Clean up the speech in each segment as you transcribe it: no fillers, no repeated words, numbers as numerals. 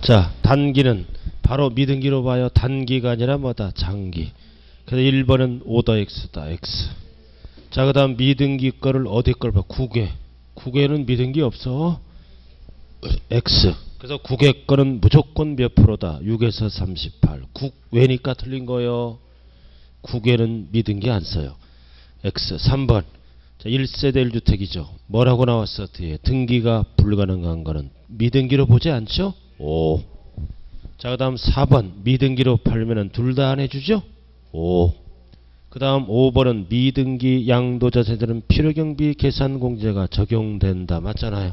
자, 단기는 바로 미등기로 봐요. 단기가 아니라 뭐다? 장기. 그래서 1번은 오더 X다. X. 자, 그 다음 미등기 거를 어디 걸 봐? 국외. 국외는 미등기 없어. X. 그래서 국외 거는 무조건 몇 프로다? 6에서 38. 국외니까 틀린 거예요. 국외는 미등기 안 써요. X. 3번. 자, 1세대 1주택이죠. 뭐라고 나왔어? 뒤에 등기가 불가능한 거는 미등기로 보지 않죠? 5. 자, 그 다음 4번. 미등기로 팔면은 둘 다 안 해주죠? 5. 그 다음 5번은 미등기 양도자 세대는 필요경비 계산공제가 적용된다. 맞잖아요.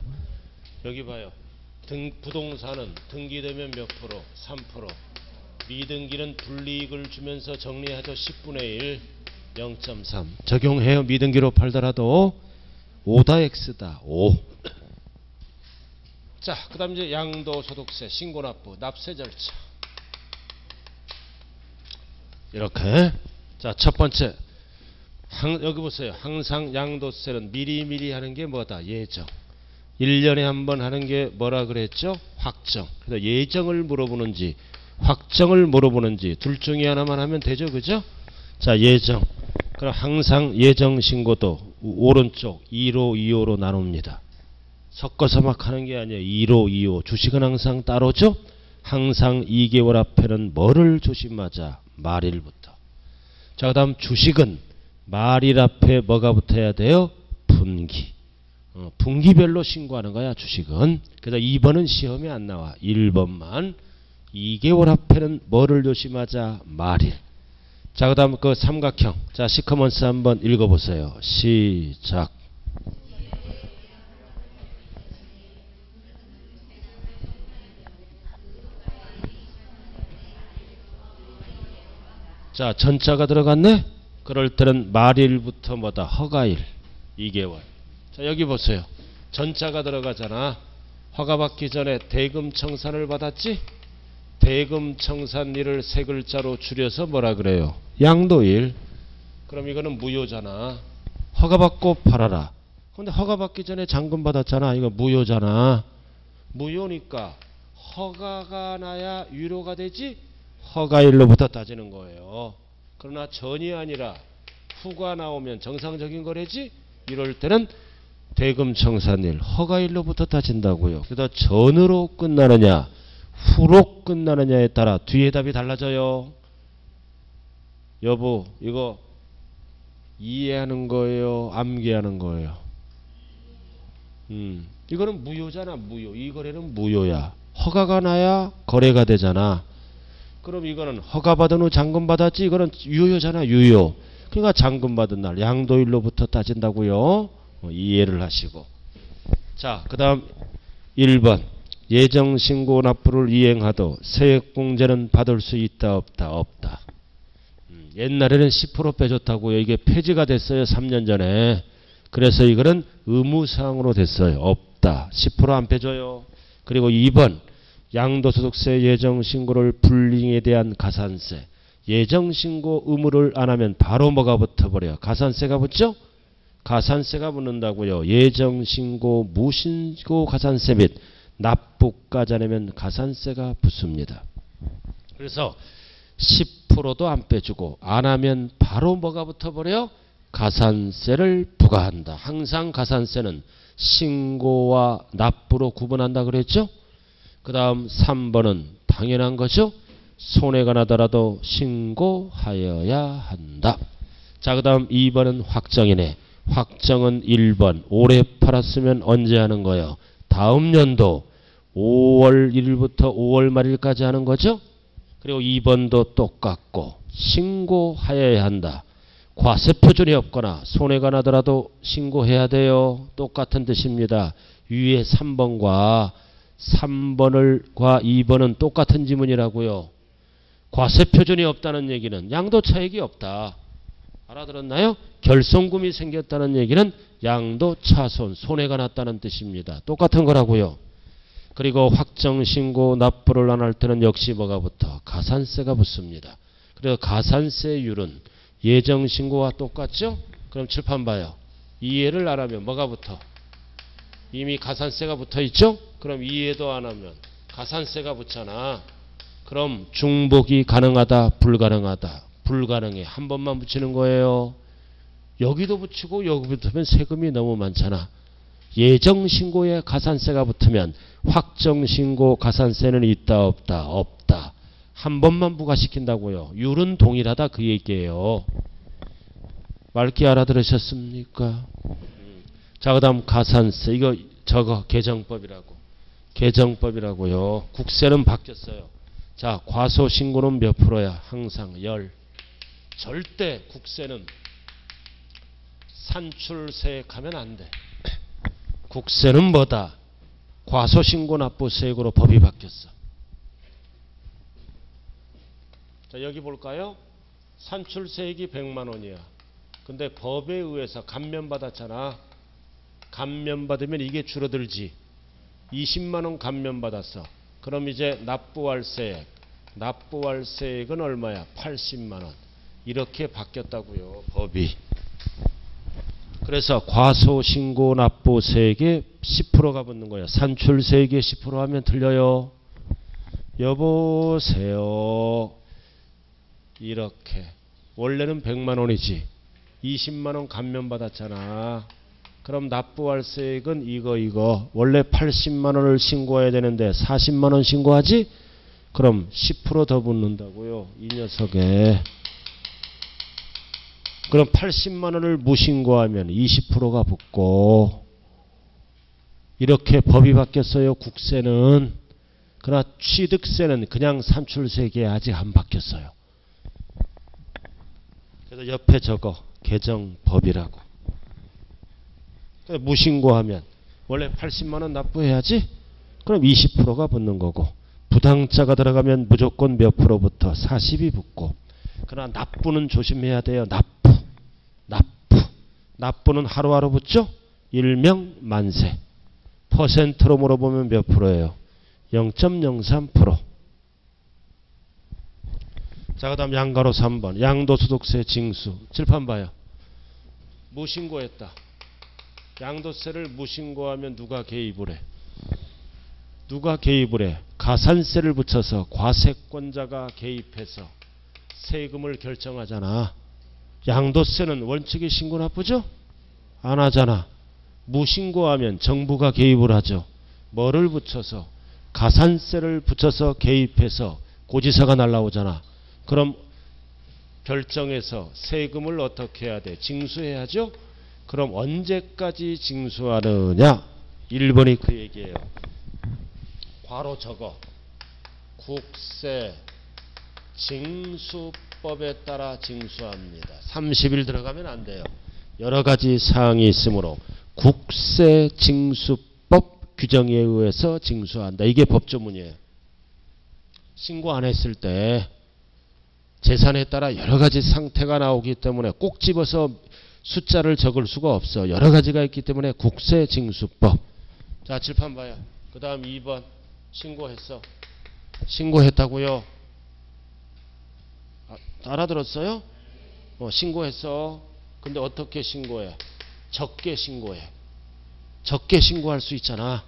여기 봐요. 부동산은 등기되면 몇 프로? 3%. 미등기는 불이익을 주면서 정리하죠. 10분의 1. 0.3. 적용해요. 미등기로 팔더라도 5다 X다. 5. 자, 그 다음 이제 양도소득세, 신고납부, 납세 절차. 이렇게. 자, 첫 번째. 여기 보세요. 항상 양도세는 미리미리 하는 게 뭐다? 예정. 1년에 한 번 하는 게 뭐라 그랬죠? 확정. 그래서 예정을 물어보는지 확정을 물어보는지 둘 중에 하나만 하면 되죠. 그죠? 자, 예정. 그럼 항상 예정 신고도 오른쪽 1호, 2호로 나눕니다. 섞어서 막 하는 게 아니에요. 1호, 2호. 주식은 항상 따로죠. 항상 2개월 앞에는 뭐를 조심하자? 말일부터. 자, 그 다음 주식은 말일 앞에 뭐가 붙어야 돼요? 분기. 분기별로 신고하는 거야, 주식은. 그래서 2번은 시험에 안 나와. 1번만. 2개월 앞에는 뭐를 조심하자? 말일. 자, 그 다음 그 삼각형. 자, 시커먼스 한번 읽어보세요. 시작. 자, 전자가 들어갔네? 그럴 때는 말일부터 뭐다? 허가일. 2개월. 자, 여기 보세요. 전자가 들어가잖아. 허가받기 전에 대금청산을 받았지? 대금청산일을 세 글자로 줄여서 뭐라 그래요? 양도일. 그럼 이거는 무효잖아. 허가받고 팔아라. 근데 허가받기 전에 잔금 받았잖아. 이거 무효잖아. 무효니까 허가가 나야 유효가 되지? 허가일로부터 따지는 거예요. 그러나 전이 아니라 후가 나오면 정상적인 거래지? 이럴 때는 대금청산일, 허가일로부터 따진다고요. 그래서 전으로 끝나느냐 후로 끝나느냐에 따라 뒤에 답이 달라져요. 여보, 이거 이해하는 거예요? 암기하는 거예요? 이거는 무효잖아. 무효. 이 거래는 무효야. 허가가 나야 거래가 되잖아. 그럼 이거는 허가받은 후 잔금받았지? 이거는 유효잖아. 유효. 그러니까 잔금받은 날 양도일로부터 따진다고요. 이해를 하시고. 자, 그 다음 1번. 예정신고 납부를 이행하도 세액공제는 받을 수 있다 없다? 없다. 옛날에는 10% 빼줬다고요. 이게 폐지가 됐어요. 3년 전에. 그래서 이거는 의무사항으로 됐어요. 없다. 10% 안 빼줘요. 그리고 2번. 양도소득세 예정신고를 불이행에 대한 가산세. 예정신고 의무를 안 하면 바로 뭐가 붙어버려요? 가산세가 붙죠? 가산세가 붙는다고요. 예정신고 무신고 가산세 및 납부까지 안 하면 가산세가 붙습니다. 그래서 10%도 안 빼주고 안 하면 바로 뭐가 붙어버려요? 가산세를 부과한다. 항상 가산세는 신고와 납부로 구분한다 그랬죠? 그 다음 3번은 당연한 거죠. 손해가 나더라도 신고하여야 한다. 자, 그 다음 2번은 확정이네. 확정은 1번. 올해 팔았으면 언제 하는 거예요? 다음 연도 5월 1일부터 5월 말일까지 하는 거죠. 그리고 2번도 똑같고 신고하여야 한다. 과세표준이 없거나 손해가 나더라도 신고해야 돼요. 똑같은 뜻입니다. 위에 3번과 2번은 똑같은 지문이라고요. 과세표준이 없다는 얘기는 양도차익이 없다. 알아들었나요? 결손금이 생겼다는 얘기는 양도차손, 손해가 났다는 뜻입니다. 똑같은 거라고요. 그리고 확정신고 납부를 안 할 때는 역시 뭐가 붙어? 가산세가 붙습니다. 그래서 가산세율은 예정신고와 똑같죠? 그럼 칠판 봐요. 이해를 안 하면 뭐가 붙어? 이미 가산세가 붙어 있죠? 그럼 이해도 안 하면 가산세가 붙잖아. 그럼 중복이 가능하다, 불가능하다. 불가능해. 한 번만 붙이는 거예요. 여기도 붙이고 여기 붙으면 세금이 너무 많잖아. 예정신고에 가산세가 붙으면 확정신고 가산세는 있다 없다? 없다. 한 번만 부과시킨다고요. 율은 동일하다 그 얘기예요. 맑게 알아들으셨습니까? 자, 그 다음 가산세. 이거 저거 개정법이라고. 개정법이라고요. 국세는 바뀌었어요. 자, 과소신고는 몇 프로야? 항상 10. 절대 국세는 산출세액하면 안 돼. 국세는 뭐다? 과소신고 납부세액으로 법이 바뀌었어. 자, 여기 볼까요? 산출세액이 100만 원이야. 근데 법에 의해서 감면받았잖아. 감면받으면 이게 줄어들지. 20만 원 감면받았어. 그럼 이제 납부할 세액. 납부할 세액은 얼마야? 80만 원. 이렇게 바뀌었다고요. 법이. 그래서 과소신고 납부세액에 10%가 붙는 거예요. 산출세액에 10% 하면 틀려요. 여보세요. 이렇게. 원래는 100만 원이지. 20만 원 감면받았잖아. 그럼 납부할 세액은 이거. 원래 80만 원을 신고해야 되는데 40만 원 신고하지? 그럼 10% 더 붙는다고요. 이 녀석에. 그럼 80만 원을 무신고하면 20%가 붙고 이렇게 법이 바뀌었어요. 국세는. 그러나 취득세는 그냥 산출세액에 아직 안 바뀌었어요. 그래서 옆에 적어. 개정법이라고. 무신고하면 원래 80만 원 납부해야지? 그럼 20%가 붙는 거고 부당자가 들어가면 무조건 몇 프로부터 40이 붙고 그러나 납부는 조심해야 돼요. 납부는 하루하루 붙죠? 일명 만세. 퍼센트로 물어보면 몇 프로예요? 0.03%. 자, 그 다음 양가로 3번. 양도소득세 징수. 칠판 봐요. 무신고했다. 양도세를 무신고하면 누가 개입을 해? 누가 개입을 해? 가산세를 붙여서 과세권자가 개입해서 세금을 결정하잖아. 양도세는 원칙이 신고 납부죠? 안 하잖아. 무신고하면 정부가 개입을 하죠. 뭐를 붙여서? 가산세를 붙여서 개입해서 고지서가 날라오잖아. 그럼 결정해서 세금을 어떻게 해야 돼? 징수해야죠? 그럼 언제까지 징수하느냐? 1번이 그 얘기예요. 괄호 적어. 국세 징수법에 따라 징수합니다. 30일 들어가면 안 돼요. 여러 가지 사항이 있으므로 국세 징수법 규정에 의해서 징수한다. 이게 법조문이에요. 신고 안 했을 때 재산에 따라 여러 가지 상태가 나오기 때문에 꼭 집어서 숫자를 적을 수가 없어. 여러 가지가 있기 때문에 국세징수법. 자, 칠판 봐요. 그 다음 2번. 신고했어. 신고했다고요? 알아들었어요? 신고했어. 근데 어떻게 신고해? 적게 신고해. 적게 신고할 수 있잖아.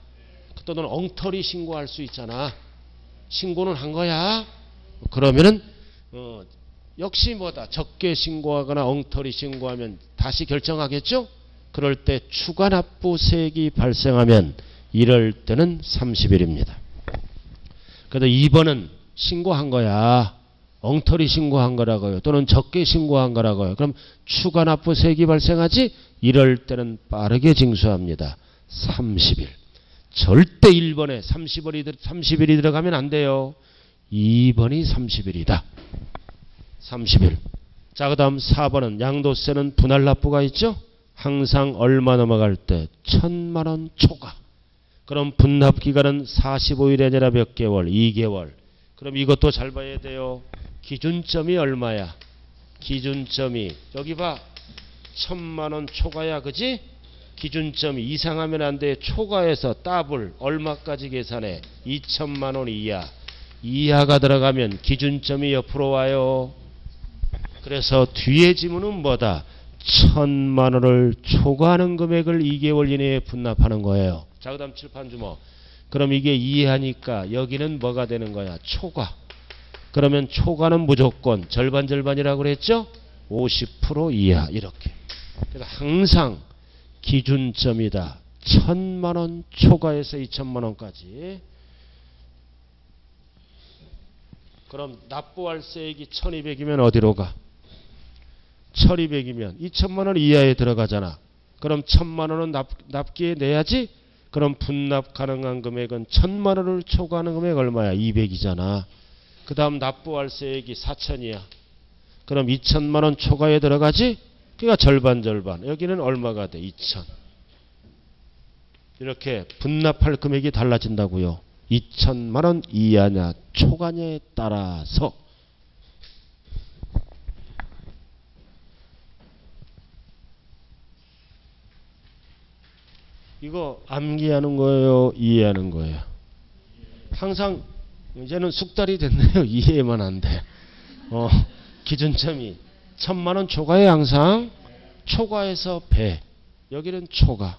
또는 엉터리 신고할 수 있잖아. 신고는 한 거야. 그러면은 역시 뭐다. 적게 신고하거나 엉터리 신고하면 다시 결정하겠죠? 그럴 때 추가 납부세액이 발생하면 이럴 때는 30일입니다. 그래서 2번은 신고한 거야. 엉터리 신고한 거라고요. 또는 적게 신고한 거라고요. 그럼 추가 납부세액이 발생하지? 이럴 때는 빠르게 징수합니다. 30일. 절대 1번에 30일이 들어가면 안 돼요. 2번이 30일이다. 30일. 자, 그 다음 4번은 양도세는 분할 납부가 있죠? 항상 얼마 넘어갈 때 1,000만 원 초과. 그럼 분납 기간은 45일이 아니라 몇 개월? 2개월. 그럼 이것도 잘 봐야 돼요. 기준점이 얼마야? 기준점이 여기 봐. 1,000만 원 초과야. 그지? 기준점이 이상하면 안 돼. 초과해서 더블 얼마까지 계산해? 2,000만 원 이하. 이하가 들어가면 기준점이 옆으로 와요. 그래서 뒤에 지문은 뭐다? 1,000만 원을 초과하는 금액을 2개월 이내에 분납하는 거예요. 자, 그 다음 칠판 주모. 그럼 이게 이해하니까 여기는 뭐가 되는 거야? 초과. 그러면 초과는 무조건 절반이라고 그랬죠? 50% 이하 이렇게. 그러니까 항상 기준점이다. 1,000만원 초과해서 2,000만원까지. 그럼 납부할세액이 1,200이면 어디로 가? 1,200이면 2,000만원 이하에 들어가잖아. 그럼 1,000만원은 납기에 내야지? 그럼 분납 가능한 금액은 1,000만원을 초과하는 금액 얼마야? 200이잖아. 그 다음 납부할세액이 4,000이야. 그럼 2,000만원 초과에 들어가지? 그러니까 절반. 여기는 얼마가 돼? 2,000. 이렇게 분납할 금액이 달라진다고요. 2,000만원 이하냐 초과냐에 따라서. 이거 암기하는 거예요? 이해하는 거예요? 항상 이제는 숙달이 됐네요. 이해만 안 돼. 기준점이 1,000만원 초과에 항상 초과해서 배. 여기는 초과.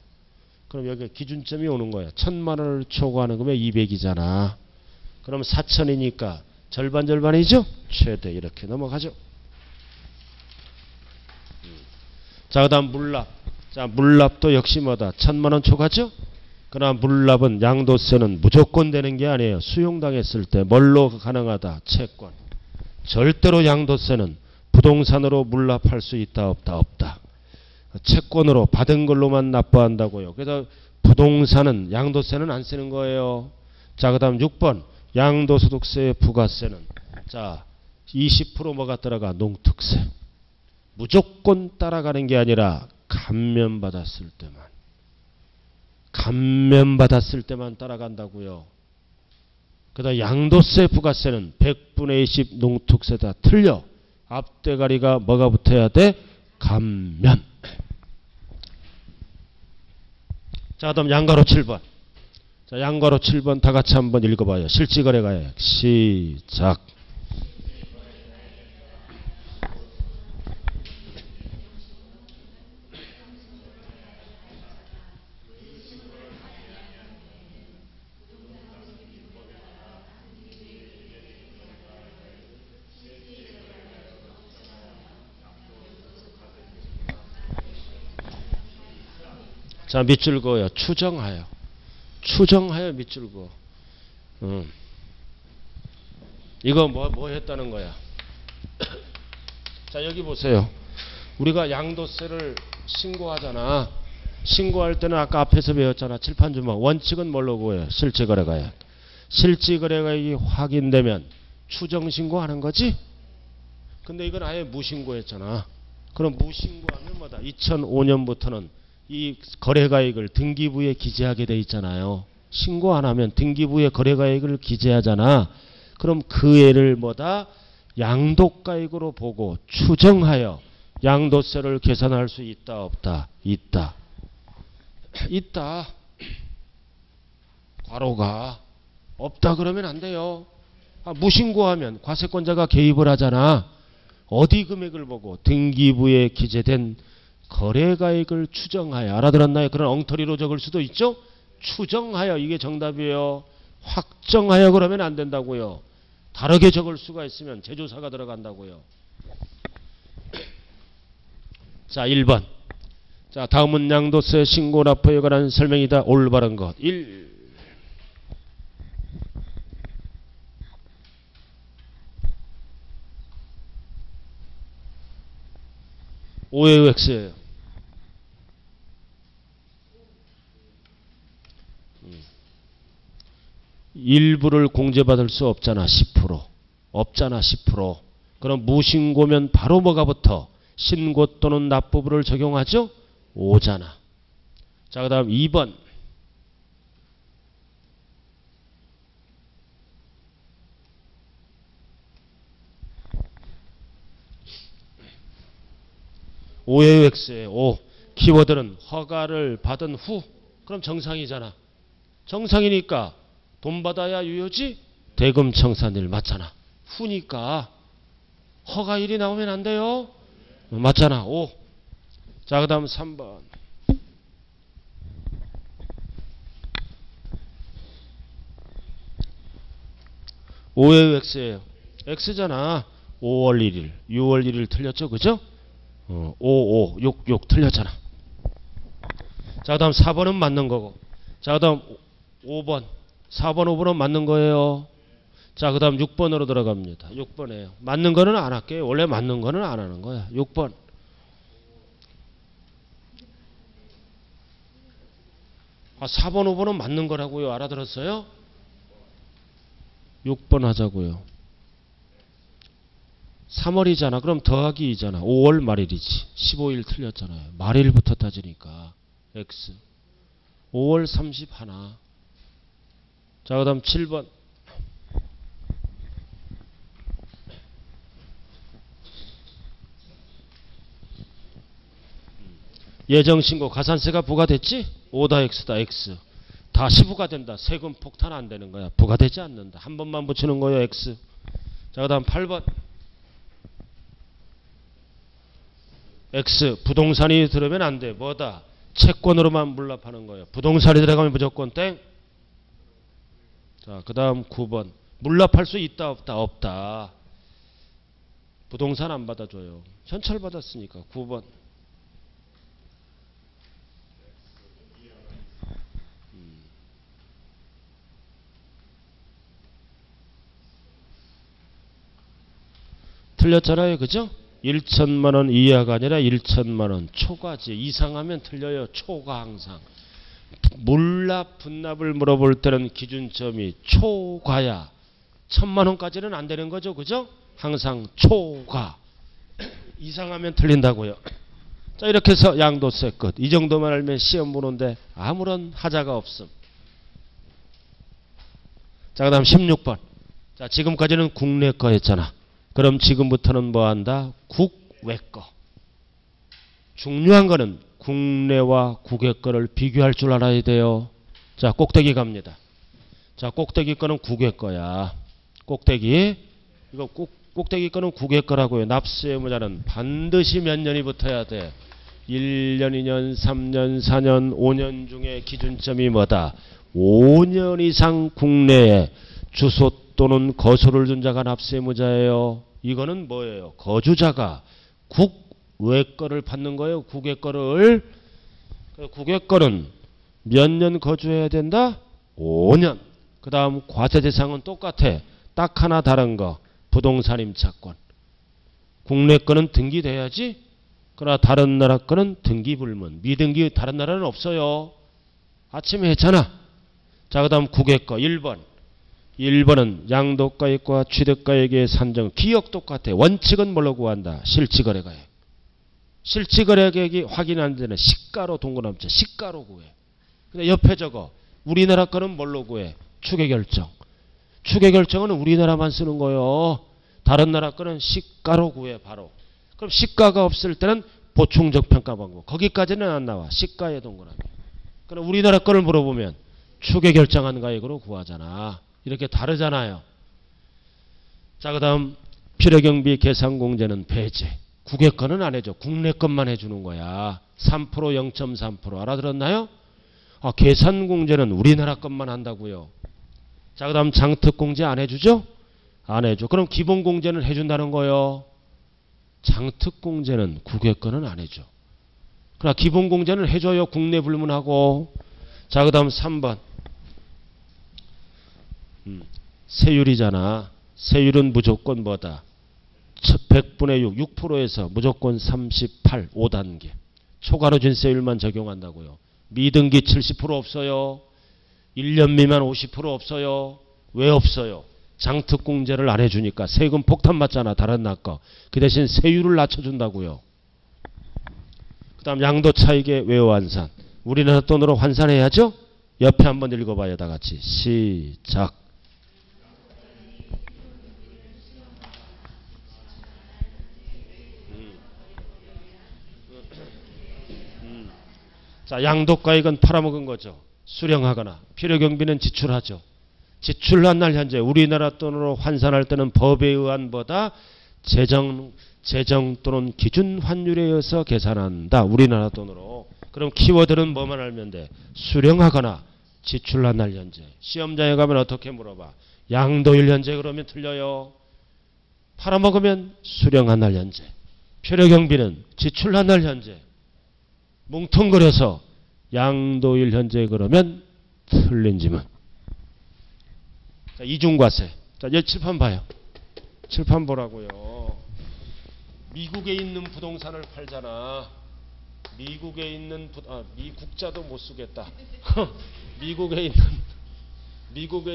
그럼 여기 기준점이 오는 거야. 1,000만원을 초과하는 거면 200이잖아. 그럼 4,000이니까 절반이죠? 최대. 이렇게 넘어가죠. 자, 그 다음 물납. 자, 물납도 역시 뭐다? 1,000만원 초과죠? 그러나 물납은 양도세는 무조건 되는 게 아니에요. 수용당했을 때 뭘로 가능하다? 채권. 절대로 양도세는 부동산으로 물납할 수 있다 없다. 채권으로 받은 걸로만 납부한다고요. 그래서 부동산은 양도세는 안 쓰는 거예요. 자, 그 다음 6번 양도소득세 부가세는 자 20% 뭐가 따라가? 농특세. 무조건 따라가는 게 아니라 감면받았을 때만 따라간다고요. 그 다음 양도세 부가세는 100분의 20 농특세다. 틀려. 앞대가리가 뭐가 붙어야 돼? 감면. 자, 그다음 양가로 7번. 자, 양가로 7번 다 같이 한번 읽어봐요. 실지거래가액 시작. 자, 밑줄 그어요. 추정하여 밑줄 그어. 이거 뭐 했다는 거야? 자, 여기 보세요. 우리가 양도세를 신고하잖아. 신고할 때는 아까 앞에서 배웠잖아. 칠판주먹. 원칙은 뭘로 구해요? 실지거래가액. 실지거래가액이 확인되면 추정신고하는 거지? 근데 이건 아예 무신고했잖아. 그럼 무신고하면 뭐다? 2005년부터는 이 거래가액을 등기부에 기재하게 돼 있잖아요. 신고 안 하면 등기부에 거래가액을 기재하잖아. 그럼 그 애를 뭐다? 양도가액으로 보고 추정하여 양도세를 계산할 수 있다 없다? 있다. 괄호가 없다 그러면 안 돼요. 무신고하면 과세권자가 개입을 하잖아. 어디 금액을 보고? 등기부에 기재된 거래가액을 추정하여. 알아들었나요? 그런 엉터리로 적을 수도 있죠. 추정하여 이게 정답이에요. 확정하여 그러면 안 된다고요. 다르게 적을 수가 있으면 제조사가 들어간다고요. 자, 1번. 자, 다음은 양도세 신고 납부에 관한 설명이다. 올바른 것. 1. 오해의 X예요. 일부를 공제받을 수 없잖아. 10%. 없잖아. 10%. 그럼 무신고면 바로 뭐가 붙어? 신고 또는 납부부를 적용하죠? 오잖아. 자, 그 다음 2번. 오해의 X에 오. 키워드는 허가를 받은 후. 그럼 정상이잖아. 정상이니까 돈 받아야 유효지? 대금 청산일 맞잖아. 후니까 허가일이 나오면 안 돼요. 맞잖아. 5. 자, 그 다음 3번. 5의 x예요. x잖아. 5월 1일, 6월 1일 틀렸죠, 그죠? 6 틀렸잖아. 자, 그 다음 4번은 맞는 거고. 자, 그 다음 5번. 4번, 5번은 맞는 거예요. 자, 그 다음 6번으로 들어갑니다. 6번이에요. 맞는 거는 안 할게요. 원래 맞는 거는 안 하는 거야. 6번. 4번, 5번은 맞는 거라고요. 알아들었어요? 6번 하자고요. 3월이잖아. 그럼 더하기 2잖아. 5월 말일이지. 15일 틀렸잖아요. 말일부터 따지니까. X. 5월 31. 자, 그 다음 7번. 예정신고 가산세가 부과됐지? 5다 X다 X. 다시 부과된다. 세금 폭탄 안 되는 거야. 부과되지 않는다. 한 번만 붙이는 거예요. X. 자, 그 다음 8번. X. 부동산이 들으면 안 돼. 뭐다? 채권으로만 물납하는 거예요. 부동산이 들어가면 무조건 땡. 자, 그 다음 9번. 물납할 수 있다 없다? 없다. 부동산 안 받아줘요. 현찰 받았으니까. 9번. 틀렸잖아요. 그죠? 1천만 원 이하가 아니라 1천만 원 초과지. 이상하면 틀려요. 초과 항상. 물납, 분납을 물어볼 때는 기준점이 초과야. 1,000만 원까지는 안 되는 거죠. 그죠? 항상 초과. 이상하면 틀린다고요. 자, 이렇게 해서 양도세 끝. 이 정도만 알면 시험 보는데 아무런 하자가 없음. 자, 그 다음 16번. 자, 지금까지는 국내 거 했잖아. 그럼 지금부터는 뭐 한다? 국외 거. 중요한 거는 국내와 국외 거를 비교할 줄 알아야 돼요. 자, 꼭대기 갑니다. 자, 꼭대기 거는 국외 거야. 꼭대기. 이거 꼭대기 거는 국외 거라고요. 납세 의무자는 반드시 몇 년이 붙어야 돼? 1년, 2년, 3년, 4년, 5년 중에 기준점이 뭐다? 5년 이상 국내에 주소 또는 거소를 둔 자가 납세 의무자예요. 이거는 뭐예요? 거주자가 국외 거를 받는 거예요. 국외 거를. 국외 거는 몇 년 거주해야 된다? 5년. 그 다음 과세 대상은 똑같아. 딱 하나 다른 거. 부동산 임차권. 국내 거는 등기돼야지. 그러나 다른 나라 거는 등기 불문. 미등기 다른 나라는 없어요. 아침에 했잖아. 자, 그 다음 국외 거 1번. 1번은 양도가액과 취득가액의 산정. 기억 똑같아. 원칙은 뭘로 구한다? 실지거래가액. 실지거래가액이 확인 안 되는 시가로 동그라미 쳐. 시가로 구해. 근데 옆에 적어. 우리나라 거는 뭘로 구해? 추계결정. 추계결정은 우리나라만 쓰는 거예요. 다른 나라 거는 시가로 구해 바로. 그럼 시가가 없을 때는 보충적 평가 방법. 거기까지는 안 나와. 시가의 동그라미. 그럼 우리나라 거를 물어보면 추계결정한 가액으로 구하잖아. 이렇게 다르잖아요. 자, 그 다음 필요경비 계산공제는 배제. 국외 거는 안 해줘. 국내 것만 해주는 거야. 3% 0.3% 알아들었나요? 계산공제는 우리나라 것만 한다고요. 자, 그 다음 장특공제 안 해주죠? 안 해줘. 그럼 기본공제는 해준다는 거요. 장특공제는 국외 거는 안 해줘. 그러나 기본공제는 해줘요. 국내 불문하고. 자, 그 다음 3번. 세율이잖아. 세율은 무조건 뭐다? 100분의 6, 6%에서 무조건 38, 5단계. 초과로 진세율만 적용한다고요. 미등기 70% 없어요. 1년 미만 50% 없어요. 왜 없어요? 장특공제를 안 해주니까 세금 폭탄 맞잖아. 다른 나라 거. 그 대신 세율을 낮춰준다고요. 그 다음 양도차익의 외화환산. 우리나라 돈으로 환산해야죠? 옆에 한번 읽어봐요. 다 같이. 시작. 자, 양도가액은 팔아먹은 거죠. 수령하거나 필요경비는 지출하죠. 지출한 날 현재 우리나라 돈으로 환산할 때는 법에 의한 보다 재정 또는 기준 환율에 의해서 계산한다. 우리나라 돈으로. 그럼 키워드는 뭐만 알면 돼? 수령하거나 지출한 날 현재. 시험장에 가면 어떻게 물어봐? 양도일 현재 그러면 틀려요. 팔아먹으면 수령한 날 현재. 표류경비는 지출한 날 현재. 뭉텅거려서 양도일 현재 그러면 틀린 지문. 자, 이중과세. 자, 여기 칠판 봐요. 칠판 보라고요. 미국에 있는 부동산을 팔잖아. 미국에 있는 미국자도 못 쓰겠다. 미국에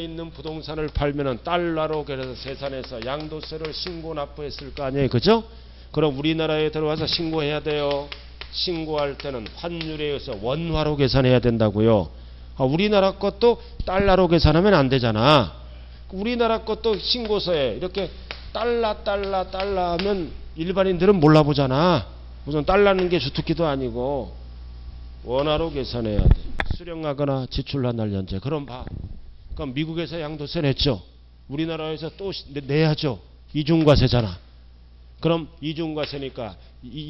있는 부동산을 팔면은 달러로 그래서 세산해서 양도세를 신고 납부했을 거 아니에요, 그죠? 그럼 우리나라에 들어와서 신고해야 돼요. 신고할 때는 환율에 의해서 원화로 계산해야 된다고요. 우리나라 것도 달러로 계산하면 안 되잖아. 우리나라 것도 신고서에 이렇게 달러 하면 일반인들은 몰라보잖아. 무슨 달러는 게 주특기도 아니고 원화로 계산해야 돼. 수령하거나 지출한 날 현재. 그럼 봐. 그럼 미국에서 양도세 냈죠. 우리나라에서 또 내야죠. 이중과세잖아. 그럼 이중과세니까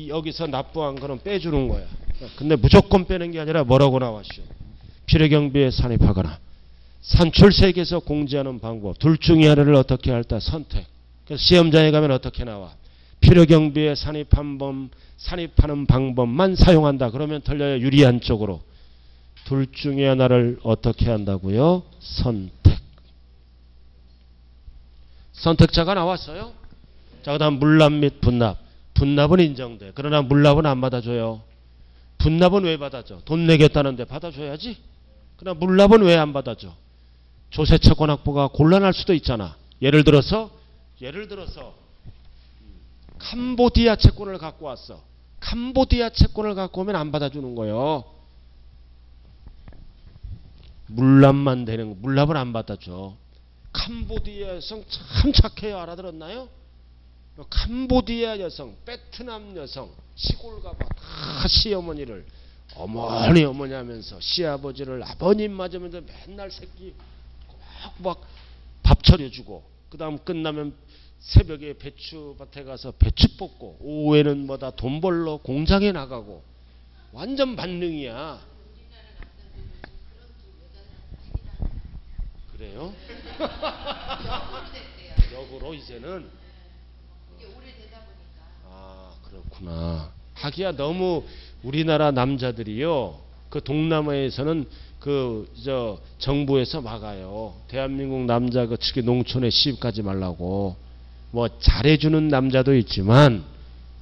여기서 납부한 거는 빼주는 거야. 근데 무조건 빼는 게 아니라 뭐라고 나왔죠? 필요경비에 산입하거나 산출세계에서 공제하는 방법. 둘 중에 하나를 어떻게 할까 선택. 그래서 시험장에 가면 어떻게 나와? 필요경비에 산입하는 방법만 사용한다. 그러면 틀려요. 유리한 쪽으로. 둘 중에 하나를 어떻게 한다고요? 선택. 선택자가 나왔어요. 자, 그 다음 물납 및 분납. 분납은 인정돼. 그러나 물납은 안 받아줘요. 분납은 왜 받아줘? 돈 내겠다는데 받아줘야지. 그러나 물납은 왜 안 받아줘? 조세 채권 확보가 곤란할 수도 있잖아. 예를 들어서 캄보디아 채권을 갖고 왔어. 캄보디아 채권을 갖고 오면 안 받아주는 거예요. 물납만 되는 거. 물납은 안 받아줘. 캄보디아 여성 참 착해요. 알아들었나요? 캄보디아 여성, 베트남 여성 시골 가봐 다 시어머니를 어머니 하면서 시아버지를 아버님 맞으면서 맨날 새끼 막 밥 차려주고 그 다음 끝나면 새벽에 배추밭에 가서 배추 뽑고 오후에는 뭐다 돈 벌러 공장에 나가고 완전 만능이야. 그래요? 역으로 이제는 그렇구나. 하기야 너무 우리나라 남자들이요. 그 동남아에서는 정부에서 막아요. 대한민국 남자 특히 농촌에 시집가지 말라고. 뭐 잘해주는 남자도 있지만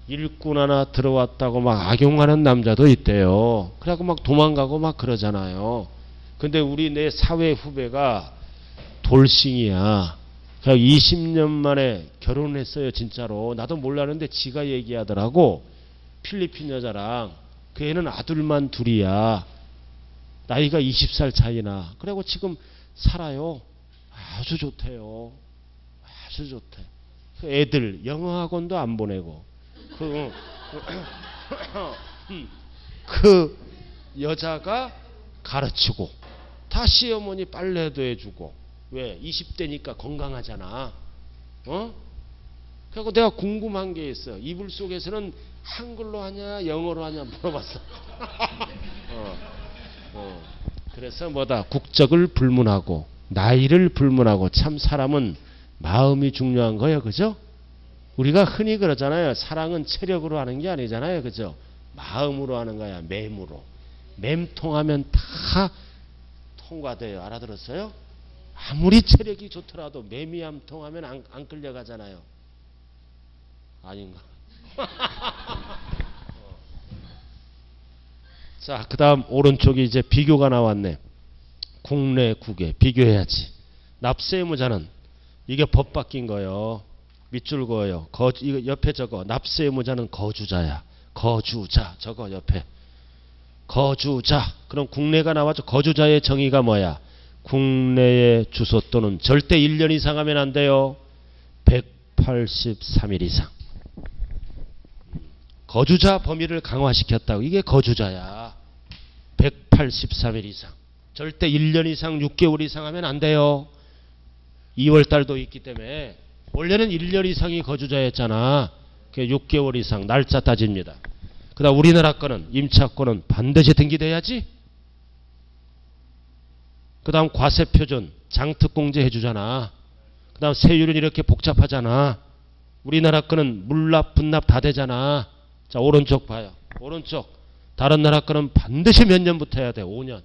일꾼 하나 들어왔다고 막 악용하는 남자도 있대요. 그래갖고 막 도망가고 막 그러잖아요. 근데 우리 내 사회 후배가 돌싱이야. 20년 만에 결혼했어요. 진짜로. 나도 몰랐는데 지가 얘기하더라고. 필리핀 여자랑. 그 애는 아들만 둘이야. 나이가 20살 차이나. 그리고 지금 살아요. 아주 좋대요. 아주 좋대. 그 애들 영어학원도 안 보내고 그 여자가 가르치고 다 시어머니 빨래도 해주고. 왜? 20대니까 건강하잖아. 그리고 내가 궁금한 게 있어. 이불 속에서는 한글로 하냐 영어로 하냐 물어봤어. 그래서 뭐다 국적을 불문하고 나이를 불문하고 참 사람은 마음이 중요한 거예요. 그죠? 우리가 흔히 그러잖아요. 사랑은 체력으로 하는 게 아니잖아요. 그죠? 마음으로 하는 거야. 맴으로. 맴 통하면 다 통과돼요. 알아들었어요? 아무리 체력이 좋더라도 매미암 통하면 안 끌려가잖아요. 아닌가? 자, 그 다음 오른쪽이 이제 비교가 나왔네. 국내 국외 비교해야지. 납세 의무자는 이게 법 바뀐 거예요. 밑줄 그어요. 이거 옆에 적어. 납세 의무자는 거주자야. 거주자 적어 옆에. 거주자. 그럼 국내가 나왔죠. 거주자의 정의가 뭐야? 국내의 주소 또는 절대 1년 이상 하면 안 돼요. 183일 이상. 거주자 범위를 강화시켰다고. 이게 거주자야. 183일 이상. 절대 1년 이상 6개월 이상 하면 안 돼요. 2월달도 있기 때문에 원래는 1년 이상이 거주자였잖아. 6개월 이상 날짜 따집니다. 그 다음 우리나라 거는 임차권은 반드시 등기돼야지. 그 다음 과세표준 장특공제 해주잖아. 그 다음 세율은 이렇게 복잡하잖아. 우리나라 거는 물납, 분납 다 되잖아. 자, 오른쪽 봐요. 오른쪽. 다른 나라 거는 반드시 몇 년부터 해야 돼? 5년.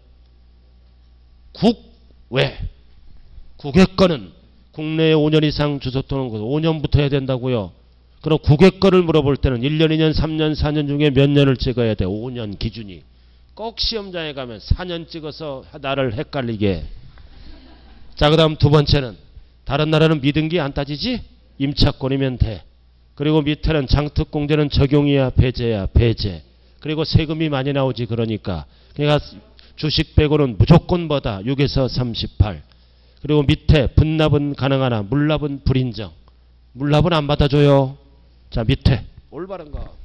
국외. 국외 거는 국내에 5년 이상 주소 또는 5년부터 해야 된다고요. 그럼 국외 거를 물어볼 때는 1년, 2년, 3년, 4년 중에 몇 년을 찍어야 돼? 5년 기준이. 꼭 시험장에 가면 4년 찍어서 나를 헷갈리게. 자, 그 다음 두 번째는 다른 나라는 미등기 안 따지지? 임차권이면 돼. 그리고 밑에는 장특공제는 적용이야 배제야 배제. 그리고 세금이 많이 나오지 그러니까. 그러니까 주식 빼고는 무조건 뭐다? 6에서 38. 그리고 밑에 분납은 가능하나 물납은 불인정. 물납은 안 받아줘요. 자, 밑에 올바른 거.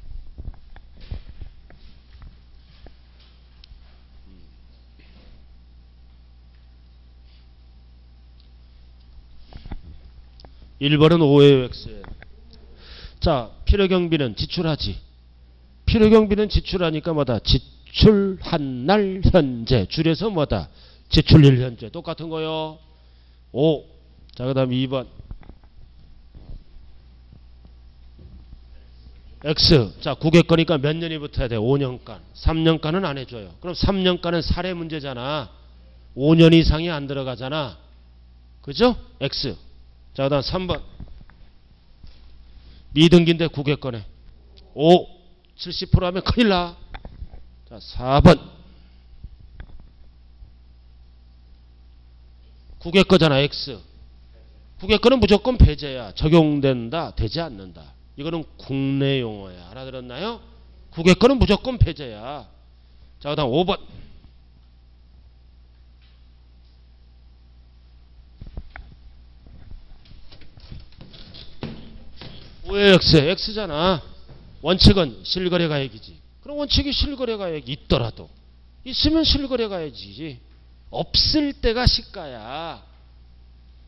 (1번은) 5예요 X예요. 자, 필요경비는 지출하지. 필요경비는 지출하니까 뭐다? 지출한 날 현재. 줄여서 뭐다? 지출일 현재. 똑같은 거요. 5. 자, 그 다음 2번. X. 자, 국외 거니까 몇 년이 붙어야 돼? 5년간. 3년간은 안 해줘요. 그럼 3년간은 사례 문제잖아. 5년 이상이 안 들어가잖아. 그죠? X. 자, 그 다음 3번. 미등기인데 국외 거네. 5. 70% 하면 큰일 나. 자, 4번. 국외 거잖아. X. 국외 거는 무조건 배제야. 적용된다. 되지 않는다. 이거는 국내 용어야. 알아들었나요? 국외 거는 무조건 배제야. 자, 그 다음 5번. 왜 X잖아. 원칙은 실거래가액이지. 그럼 원칙이 실거래가액이 있더라도 있으면 실거래가액이지. 없을 때가 시가야.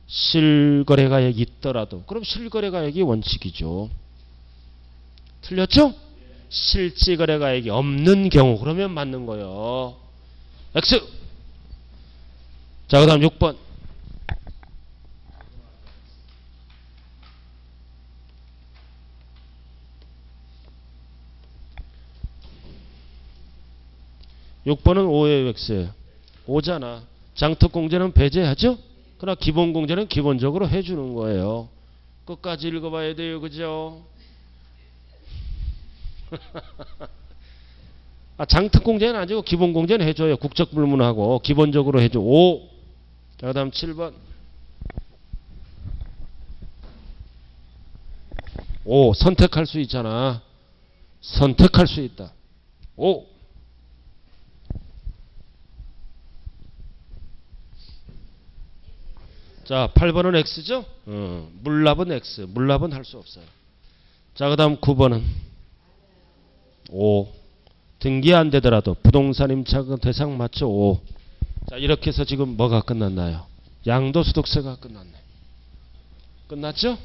실거래가액이 있더라도 그럼 실거래가액이 원칙이죠. 틀렸죠? 실지거래가액이 없는 경우 그러면 맞는 거예요. X. 자, 그 다음 6번. (6번은) 5예요 X예요. 5잖아. 장특공제는 배제하죠? 그러나 기본공제는 기본적으로 해주는 거예요. 끝까지 읽어봐야 돼요. 그죠? 장특공제는 아니고 기본공제는 해줘요. 국적불문하고 기본적으로 해줘. 5. 자, 그 다음 7번. 5. 선택할 수 있잖아. 선택할 수 있다. 5. 자, 8번은 X죠? 물납은 X. 물납은 할 수 없어요. 자, 그 다음 9번은 5. 등기 안 되더라도 부동산 임차금 대상 맞죠? 5. 자, 이렇게 해서 지금 뭐가 끝났나요? 양도소득세가 끝났네. 끝났죠?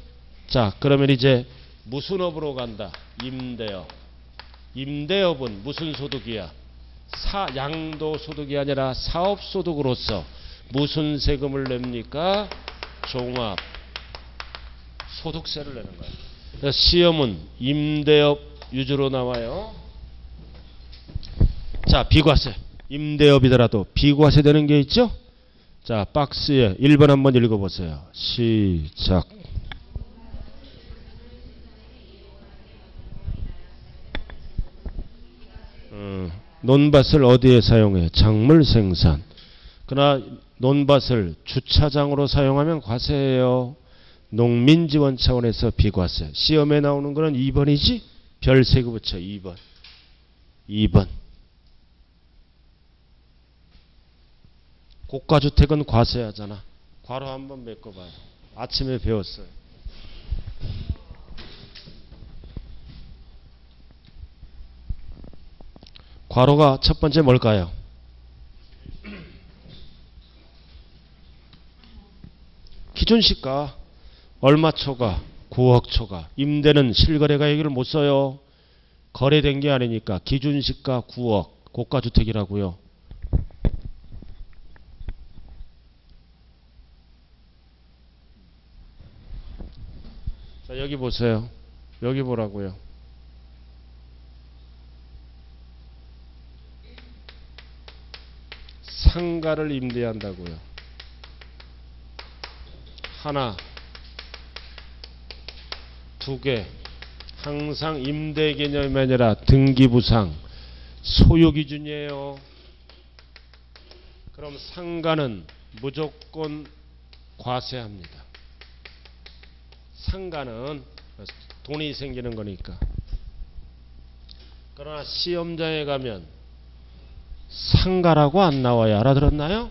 자, 그러면 이제 무슨 업으로 간다? 임대업. 임대업은 무슨 소득이야? 양도소득이 아니라 사업소득으로서 무슨 세금을 냅니까? 종합 소득세를 내는 거예요. 그래서 시험은 임대업 위주로 나와요. 자, 비과세. 임대업이더라도 비과세 되는 게 있죠? 자, 박스에 1번 한번 읽어보세요. 시작. 논밭을 어디에 사용해? 작물 생산. 그러나 논밭을 주차장으로 사용하면 과세예요. 농민지원 차원에서 비과세. 시험에 나오는 거는 2번이지? 별세고 붙여 2번. 2번. 고가주택은 과세하잖아. 괄호 한번 메꿔봐요. 아침에 배웠어요. 괄호가 첫 번째 뭘까요? 기준시가 얼마 초과? 9억 초과. 임대는 실거래가액을 못 써요. 거래된 게 아니니까 기준시가 9억. 고가주택이라고요. 자, 여기 보세요. 여기 보라고요. 상가를 임대한다고요. 하나, 두 개. 항상 임대 개념이 아니라 등기부상 소유 기준이에요. 그럼 상가는 무조건 과세합니다. 상가는 돈이 생기는 거니까. 그러나 시험장에 가면 상가라고 안 나와요. 알아들었나요?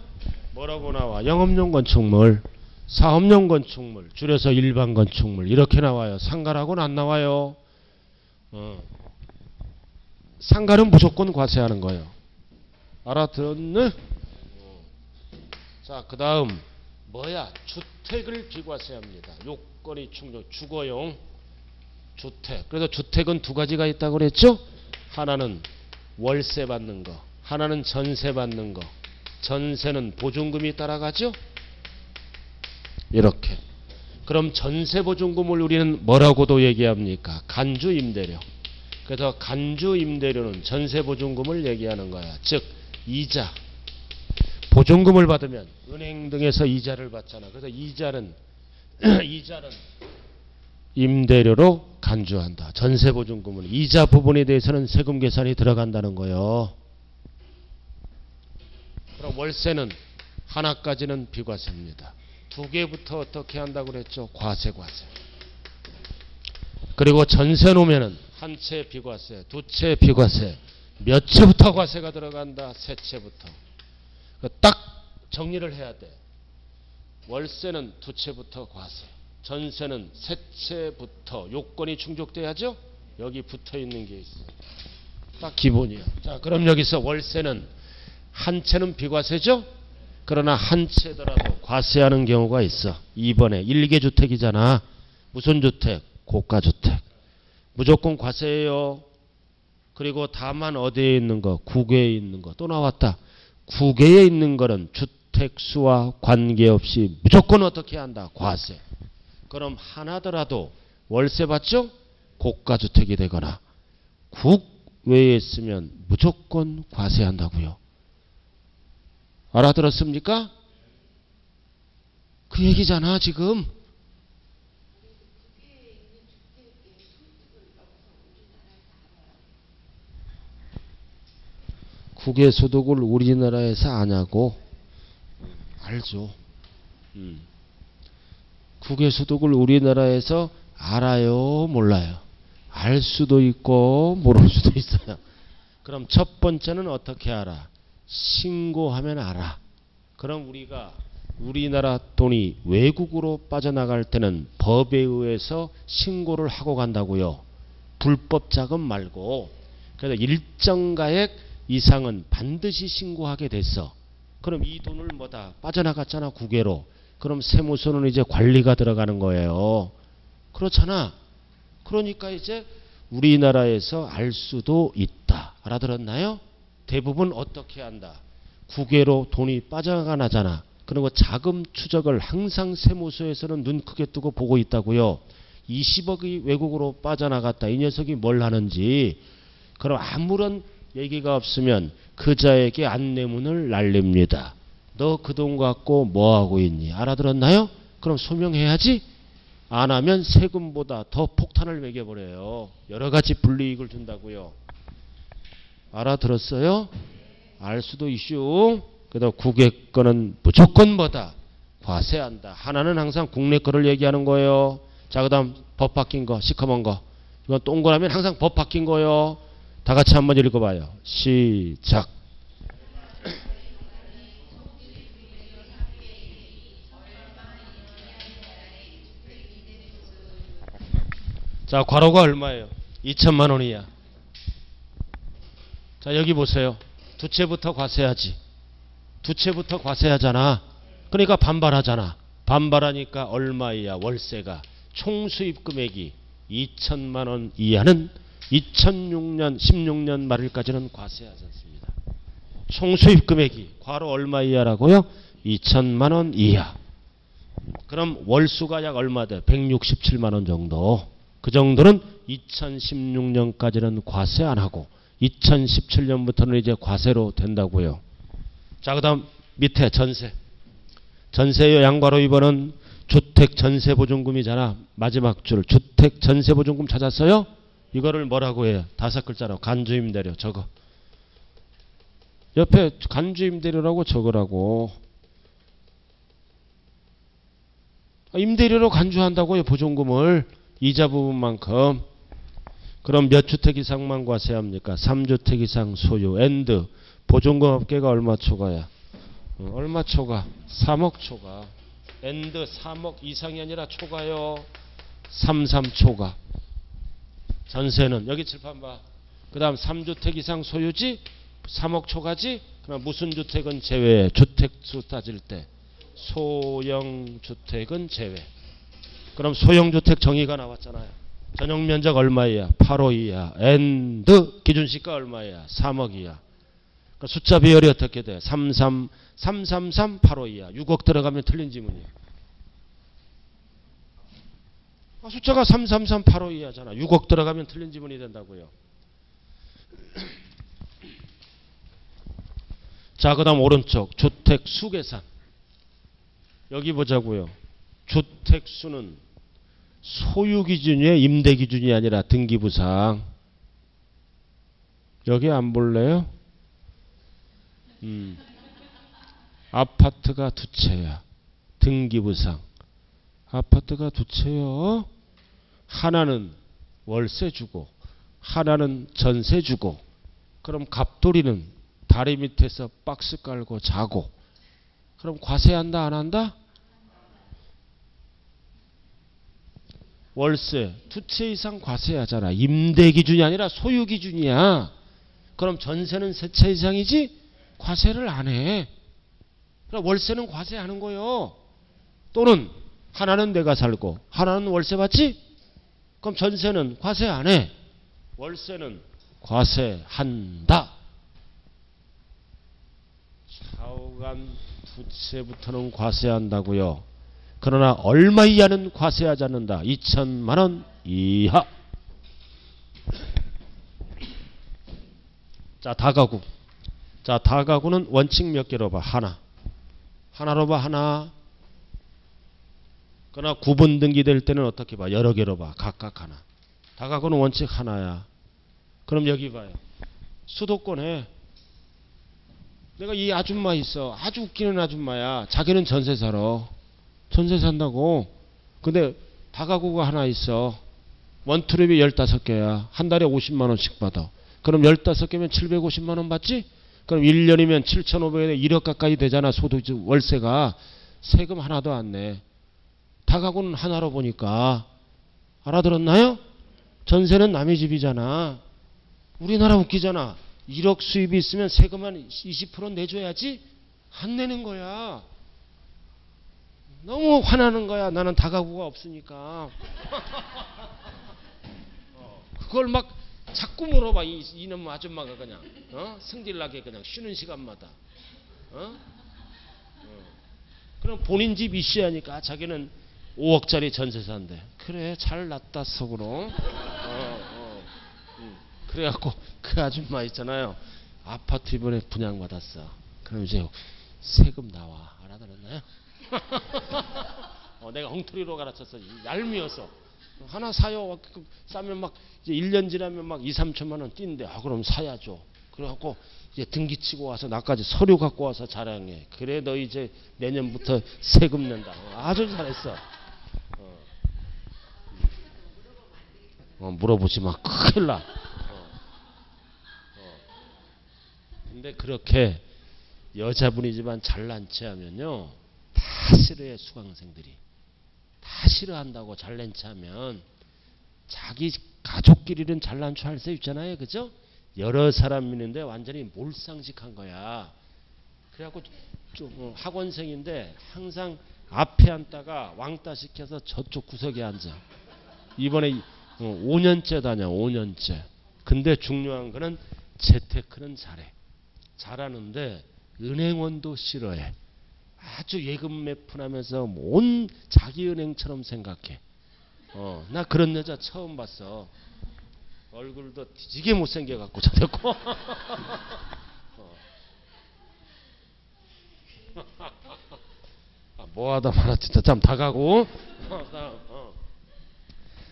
뭐라고 나와? 영업용 건축물, 사업용 건축물, 줄여서 일반 건축물 이렇게 나와요. 상가라고는 안 나와요. 상가는 무조건 과세하는 거예요. 알아들었네? 자, 그 다음 뭐야? 주택을 비과세합니다. 요건이 충족, 주거용 주택. 그래서 주택은 두 가지가 있다고 그랬죠? 하나는 월세 받는 거, 하나는 전세 받는 거. 전세는 보증금이 따라가죠? 이렇게. 그럼 전세 보증금을 우리는 뭐라고도 얘기합니까? 간주 임대료. 그래서 간주 임대료는 전세 보증금을 얘기하는 거야. 즉 이자. 보증금을 받으면 은행 등에서 이자를 받잖아. 그래서 이자는 임대료로 간주한다. 전세 보증금은 이자 부분에 대해서는 세금 계산이 들어간다는 거예요. 그럼 월세는 하나까지는 비과세입니다. 두 개부터 어떻게 한다고 그랬죠? 과세. 그리고 전세 놓으면은 한 채 비과세, 두 채 비과세, 몇 채부터 과세가 들어간다? 세 채부터. 딱 정리를 해야 돼. 월세는 두 채부터 과세, 전세는 세 채부터. 요건이 충족돼야죠? 여기 붙어 있는 게 있어. 딱 기본이야. 자, 그럼 여기서 월세는 한 채는 비과세죠? 그러나 한 채더라도 과세하는 경우가 있어. 2번에 일개주택이잖아. 무슨 주택? 고가주택. 무조건 과세예요. 그리고 다만 어디에 있는 거? 국외에 있는 거. 또 나왔다. 국외에 있는 거는 주택수와 관계없이 무조건 어떻게 한다? 과세. 그럼 하나더라도 월세 받죠? 고가주택이 되거나 국외에 있으면 무조건 과세한다고요. 알아들었습니까? 그 얘기잖아 지금. 국외 소득을 우리나라에서 아냐고? 알죠. 국외 소득을 우리나라에서 알아요? 몰라요? 알 수도 있고 모를 수도 있어요. 그럼 첫 번째는 어떻게 알아? 신고하면 알아. 그럼 우리가 우리나라 돈이 외국으로 빠져나갈 때는 법에 의해서 신고를 하고 간다고요. 불법 자금 말고. 그래서 일정 가액 이상은 반드시 신고하게 됐어. 그럼 이 돈을 뭐다? 빠져나갔잖아 국외로. 그럼 세무서는 이제 관리가 들어가는 거예요. 그렇잖아. 그러니까 이제 우리나라에서 알 수도 있다. 알아들었나요? 대부분 어떻게 한다? 국외로 돈이 빠져나가잖아. 그리고 자금 추적을 항상 세무서에서는 눈 크게 뜨고 보고 있다고요. 20억이 외국으로 빠져나갔다. 이 녀석이 뭘 하는지. 그럼 아무런 얘기가 없으면 그자에게 안내문을 날립니다. 너 그 돈 갖고 뭐하고 있니? 알아들었나요? 그럼 소명해야지. 안 하면 세금보다 더 폭탄을 매겨버려요. 여러 가지 불이익을 준다고요. 알아들었어요? 알 수도 있슈. 그래도 국외 거는 무조건 뭐다? 과세한다. 하나는 항상 국내 거를 얘기하는 거예요. 자, 그 다음 법 바뀐 거, 시커먼 거. 이건 동그라미는 항상 법 바뀐 거예요. 다 같이 한번 읽어봐요. 시작. 자, 괄호가 얼마예요? 2천만 원이야. 자, 여기 보세요. 두 채부터 과세하지. 두 채부터 과세하잖아. 그러니까 반발하잖아. 반발하니까 얼마이야? 월세가. 총 수입 금액이 2천만 원 이하는 2006년 16년 말일까지는 과세하지 않습니다. 총 수입 금액이 괄호 얼마 이하라고요? 2천만 원 이하. 그럼 월수가 약 얼마 돼? 167만 원 정도. 그 정도는 2016년까지는 과세 안 하고 2017년부터는 이제 과세로 된다고요. 자, 그 다음 밑에 전세. 전세요 양괄호 2번은 주택 전세 보증금이잖아. 마지막 줄 주택 전세 보증금 찾았어요? 이거를 뭐라고 해요? 5글자로 간주임대료 적어. 옆에 간주임대료라고 적으라고. 임대료로 간주한다고요. 보증금을. 이자 부분만큼. 그럼 몇 주택 이상만 과세합니까? 3주택 이상 소유. 엔드. 보증금 합계가 얼마 초과야? 얼마 초과? 3억 초과. 엔드 3억 이상이 아니라 초과요. 33 초과. 전세는 여기 칠판 봐. 그 다음 3주택 이상 소유지 3억 초과지. 그럼 무슨 주택은 제외. 주택수 따질 때 소형주택은 제외. 그럼 소형주택 정의가 나왔잖아요. 전용면적 얼마야? 8호 이하. 엔드 기준시가 얼마야? 3억 이하. 그러니까 숫자 비율이 어떻게 돼? 333 8호 이하. 6억 들어가면 틀린 지문이야. 숫자가 333 8호 이하잖아. 6억 들어가면 틀린 지문이 된다고요. 자, 그 다음 오른쪽 주택 수 계산. 여기 보자고요. 주택 수는 소유 기준이에요? 임대 기준이 아니라 등기부상. 여기 안 볼래요? 아파트가 2채야. 등기부상. 아파트가 2채요. 하나는 월세 주고 하나는 전세 주고. 그럼 갑돌이는 다리 밑에서 박스 깔고 자고. 그럼 과세한다 안 한다? 월세 2채 이상 과세하잖아. 임대 기준이 아니라 소유 기준이야. 그럼 전세는 3채 이상이지? 과세를 안 해. 그럼 월세는 과세하는 거요. 또는 하나는 내가 살고 하나는 월세 받지? 그럼 전세는 과세 안 해. 월세는 과세한다. 좌우간 2채부터는 과세한다고요. 그러나 얼마 이하는 과세하지 않는다. 2천만 원 이하. 자, 다가구. 자, 다가구는 원칙 몇 개로 봐? 하나. 하나로 봐, 하나. 그러나 구분 등기될 때는 어떻게 봐? 여러 개로 봐. 각각 하나. 다가구는 원칙 하나야. 그럼 여기 봐요. 수도권에 내가 이 아줌마 있어. 아주 웃기는 아줌마야. 자기는 전세 살아. 전세 산다고. 근데 다가구가 하나 있어. 원투랩이 15개야. 한 달에 50만 원씩 받아. 그럼 15개면 750만 원 받지? 그럼 1년이면 7,500원에 1억 가까이 되잖아. 소득 월세가. 세금 하나도 안 내. 다가구는 하나로 보니까. 알아들었나요? 전세는 남의 집이잖아. 우리나라 웃기잖아. 1억 수입이 있으면 세금 한 20% 내줘야지? 안 내는 거야. 너무 화나는 거야. 나는 다가구가 없으니까. 그걸 막 자꾸 물어봐. 이놈 아줌마가 그냥 승질나게 그냥 쉬는 시간마다. 그럼 본인 집 이시하니까 자기는 5억짜리 전세 산대. 그래 잘 났다 속으로. 그래갖고 그 아줌마 있잖아요. 아파트 이번에 분양받았어. 그럼 이제 세금 나와. 알아들었나요? 내가 엉터리로 가르쳤어. 얄미워서. 하나 사요. 싸면 막 이제 1년 지나면 막 2, 3천만 원 뛴대. 그럼 사야죠. 그래갖고 이제 등기 치고 와서 나까지 서류 갖고 와서 자랑해. 그래 너 이제 내년부터 세금 낸다. 아주 잘했어. 물어보지 마. 큰일 나. 근데 그렇게 여자분이지만 잘난 체 하면요. 다 싫어해. 수강생들이. 다 싫어한다고 잘난 체 하면. 자기 가족끼리는 잘난 체 할 수 있잖아요. 그죠? 여러 사람 있는데 완전히 몰상식한 거야. 그래갖고 좀 학원생인데 항상 앞에 앉다가 왕따 시켜서 저쪽 구석에 앉아. 이번에 5년째 다녀. 5년째. 근데 중요한 거는 재테크는 잘해. 잘하는데 은행원도 싫어해. 아주 예금 매푼하면서 온 자기 은행처럼 생각해. 나 그런 여자 처음 봤어. 얼굴도 뒤지게 못생겨갖고 저랬고. 뭐하다 말았지. 참 다가고.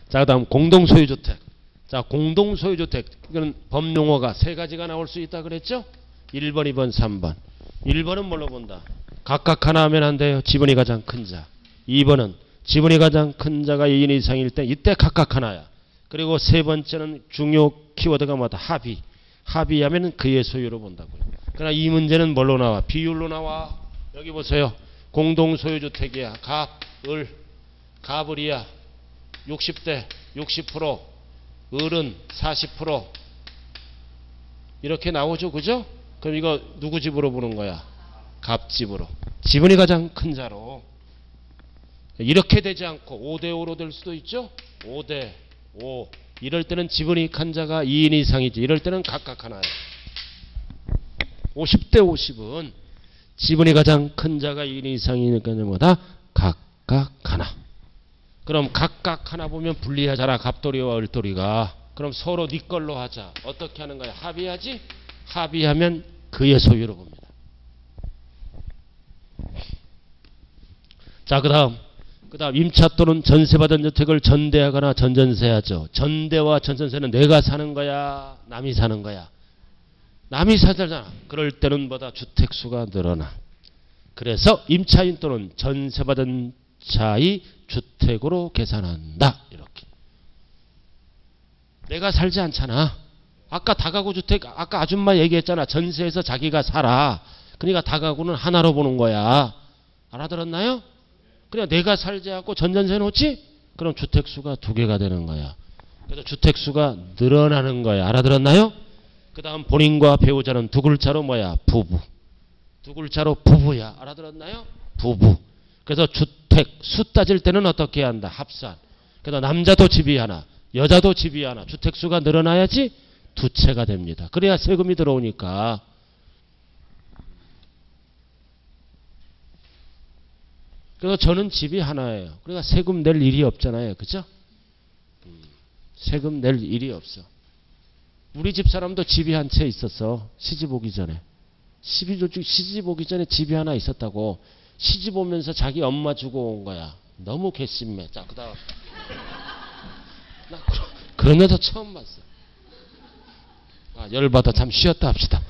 자, 그다음 공동소유주택. 자, 공동소유주택. 이건 법용어가 세 가지가 나올 수 있다 그랬죠? 1번, 2번, 3번. 1번은 뭘로 본다? 각각 하나 하면 안 돼요. 지분이 가장 큰 자. 2번은 지분이 가장 큰 자가 2인 이상일 때 이때 각각 하나야. 그리고 세 번째는 중요 키워드가 뭐다? 합의. 합의하면 그의 소유로 본다고요. 그러나 이 문제는 뭘로 나와? 비율로 나와. 여기 보세요. 공동소유주택이야. 갑을이야. 60대 60%, 을은 40% 이렇게 나오죠. 그죠? 그럼 이거 누구 집으로 보는 거야? 갑집으로. 지분이 가장 큰 자로. 이렇게 되지 않고 5대5로 될 수도 있죠. 5대5. 이럴 때는 지분이 큰 자가 2인 이상이지. 이럴 때는 각각 하나예요. 50대 50은 지분이 가장 큰 자가 2인 이상이니까 뭐다? 각각 하나. 그럼 각각 하나 보면 불리하잖아. 갑돌이와 을돌이가. 그럼 서로 네 걸로 하자. 어떻게 하는 거야? 합의하지? 합의하면 그의 소유로 봅니다. 자, 그 다음 임차 또는 전세받은 주택을 전대하거나 전전세하죠. 전대와 전전세는 내가 사는 거야? 남이 사는 거야? 남이 사잖아. 그럴 때는 뭐다? 주택수가 늘어나. 그래서 임차인 또는 전세받은 자의 주택으로 계산한다. 이렇게. 내가 살지 않잖아. 아까 다가구 주택, 아까 아줌마 얘기했잖아. 전세에서 자기가 살아. 그러니까 다가구는 하나로 보는 거야. 알아들었나요? 그냥 내가 살지 않고 전전세 놓지? 그럼 주택수가 2개가 되는 거야. 그래서 주택수가 늘어나는 거야. 알아들었나요? 그 다음 본인과 배우자는 2글자로 뭐야? 부부. 2글자로 부부야. 알아들었나요? 부부. 그래서 주택 수 따질 때는 어떻게 한다? 합산. 그래서 남자도 집이 하나, 여자도 집이 하나. 주택수가 늘어나야지 2채가 됩니다. 그래야 세금이 들어오니까. 그래서 저는 집이 하나예요. 그러니까 세금 낼 일이 없잖아요. 그죠? 세금 낼 일이 없어. 우리 집 사람도 집이 한 채 있었어. 시집 오기 전에. 시집 오기 전에 집이 하나 있었다고. 시집 오면서 자기 엄마 주고 온 거야. 너무 괘씸해. 자, 그 다음. 나 그런 여자 처음 봤어. 열받아. 잠 쉬었다 합시다.